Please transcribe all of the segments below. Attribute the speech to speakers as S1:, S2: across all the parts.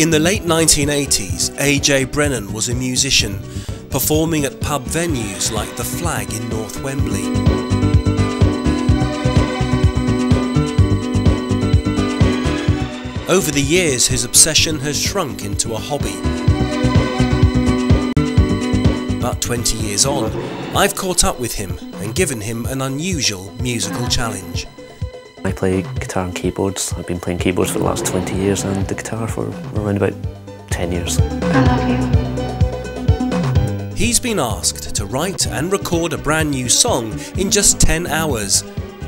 S1: In the late 1980s, AJ Brennan was a musician, performing at pub venues like the Flag in North Wembley. Over the years, his obsession has shrunk into a hobby. But 20 years on, I've caught up with him and given him an unusual musical challenge.
S2: I play guitar and keyboards. I've been playing keyboards for the last 20 years and the guitar for around about 10 years.
S3: I love you.
S1: He's been asked to write and record a brand new song in just 10 hours.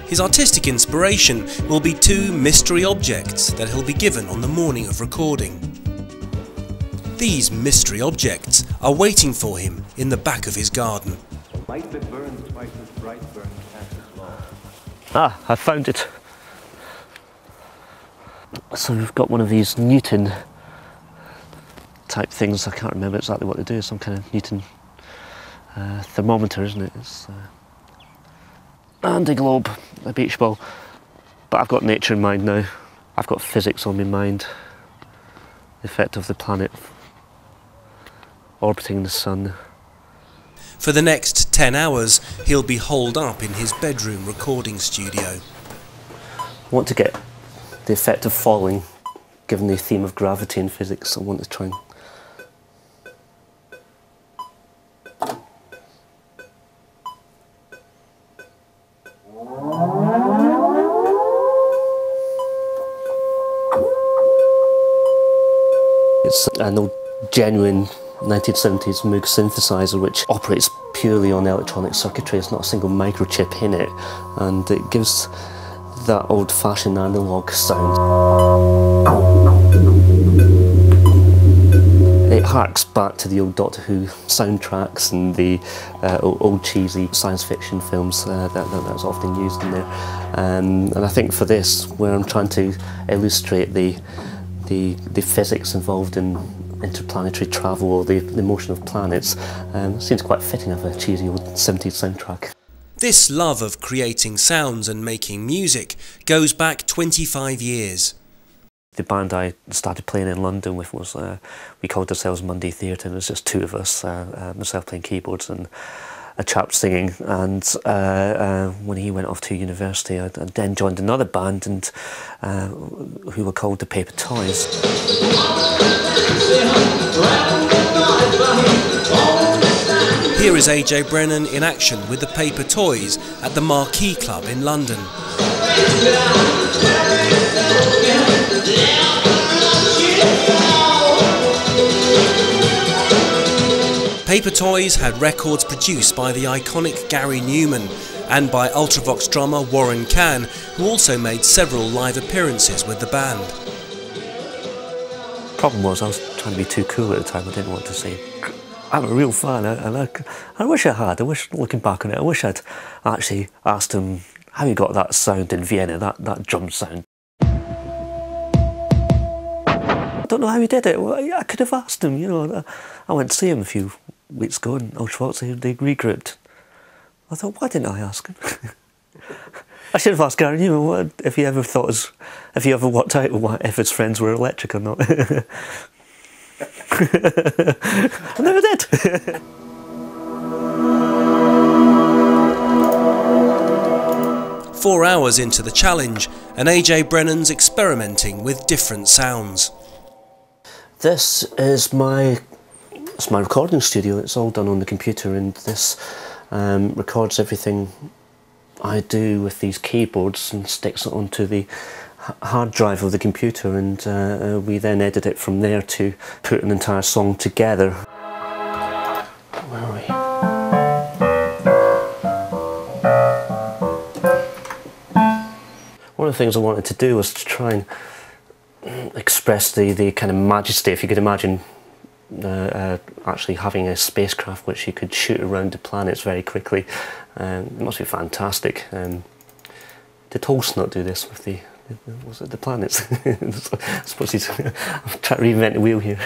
S1: His artistic inspiration will be 2 mystery objects that he'll be given on the morning of recording. These mystery objects are waiting for him in the back of his garden.
S4: Light that burns twice as bright burns half as long.
S2: Ah, I found it. So we've got one of these Newton type things. I can't remember exactly what they do. It's some kind of Newton thermometer, isn't it? It's, and a globe, a beach ball. But I've got nature in mind now. I've got physics on my mind. The effect of the planet orbiting the sun.
S1: For the next 10 hours, he'll be holed up in his bedroom recording studio.
S2: I want to get the effect of falling, given the theme of gravity in physics. I want to try and... It's an old, genuine 1970s Moog synthesizer which operates purely on electronic circuitry. It's not a single microchip in it, and it gives that old-fashioned analog sound. It harks back to the old Doctor Who soundtracks and the old cheesy science fiction films that's often used in there. And I think for this, where I'm trying to illustrate the physics involved in interplanetary travel or the motion of planets, seems quite fitting of a cheesy old 70s soundtrack.
S1: This love of creating sounds and making music goes back 25 years.
S2: The band I started playing in London with was, we called ourselves Monday Theatre, and it was just 2 of us, myself playing keyboards and a chap singing. And when he went off to university, I then joined another band, and who were called the Paper Toys.
S1: Here is AJ Brennan in action with the Paper Toys at the Marquee Club in London. Paper Toys had records produced by the iconic Gary Newman and by Ultravox drummer Warren Cann, who also made several live appearances with the band.
S2: Problem was, I was trying to be too cool at the time. I didn't want to say, I'm a real fan, and I wish I had. I wish, looking back on it, I wish I'd actually asked him how he got that sound in Vienna, that drum sound. I don't know how he did it. Well, I could have asked him, you know. I went to see him a few weeks ago in Ultravox. They regrouped. I thought, why didn't I ask him? I should have asked Gary Newman if he ever worked out if his friends were electric or not. I never did.
S1: 4 hours into the challenge, and AJ Brennan's experimenting with different sounds.
S2: This is my recording studio. It's all done on the computer, and this records everything I do with these keyboards and sticks it onto the hard drive of the computer, and we then edit it from there to put an entire song together. Where are we? One of the things I wanted to do was to try and express the kind of majesty, if you could imagine actually having a spacecraft which you could shoot around the planets very quickly. It must be fantastic. Did Tolkien not do this with the planets? I suppose he's I'm trying to reinvent the wheel here.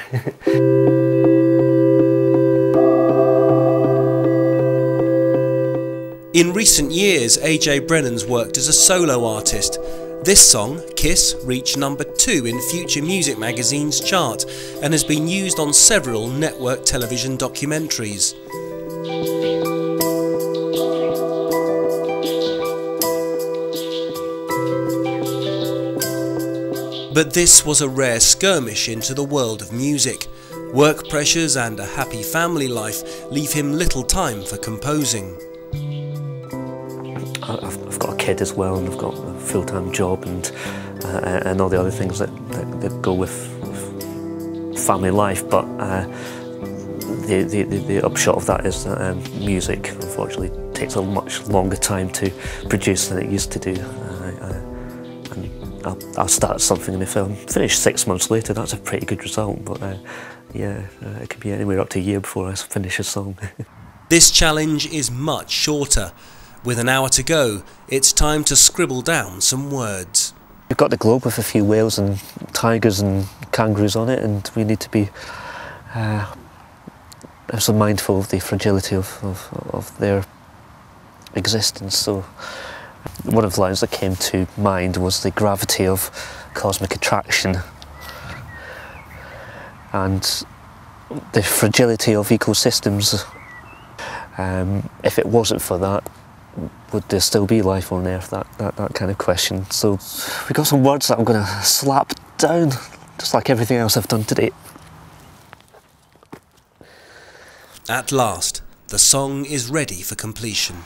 S1: In recent years, AJ Brennan's worked as a solo artist, This song, Kiss, reached number 2 in Future Music Magazine's chart and has been used on several network television documentaries. But this was a rare skirmish into the world of music. Work pressures and a happy family life leave him little time for composing.
S2: I've got a kid as well, and I've got a full-time job and all the other things that go with family life. But the upshot of that is that music, unfortunately, takes a much longer time to produce than it used to do. I'll start something and if I finish 6 months later, that's a pretty good result. But yeah, it could be anywhere up to a year before I finish a song.
S1: This challenge is much shorter. With an hour to go, it's time to scribble down some words.
S2: We've got the globe with a few whales and tigers and kangaroos on it, and we need to be so mindful of the fragility of their existence. So one of the lines that came to mind was the gravity of cosmic attraction and the fragility of ecosystems. If it wasn't for that, would there still be life on Earth? That kind of question. So we've got some words that I'm going to slap down, just like everything else I've done today.
S1: At last, the song is ready for completion.